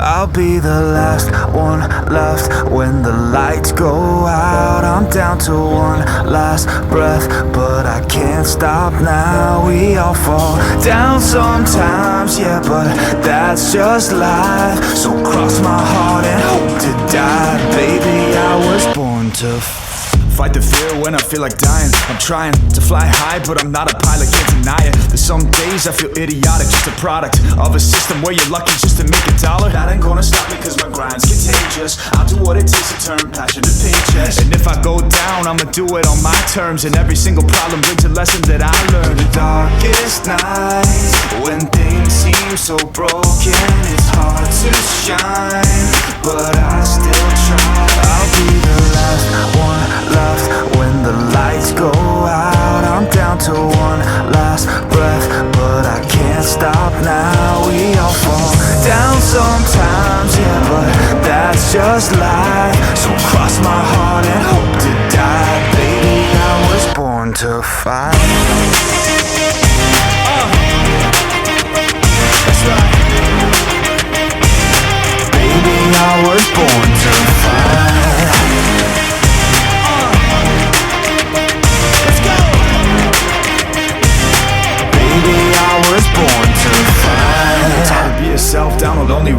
I'll be the last one left when the lights go out. I'm down to one last breath, but I can't stop now. We all fall down sometimes, yeah, but that's just life. So cross my heart and hope to die. Baby, I was born to fight the fear when I feel like dying. I'm trying to fly high, but I'm not a pilot, can't deny it. There's some days I feel idiotic, just a product of a system where you're lucky just to make $1. That ain't gonna stop me cause my grind's contagious. I'll do what it takes to turn passion to paychecks. And if I go down, I'ma do it on my terms. And every single problem brings a lesson that I learned. The darkest nights, when things seem so broken, it's hard to shine, but I still try. I'll be the last one left when the lights go out. I'm down to one last breath, but I can't stop now. We all fall down sometimes, yeah, but that's just life. So cross my heart and hope to die. Baby, I was born to fight. That's right. Baby, I was born to fight. Baby, I was born to fight. Time to be yourself down a lonely road.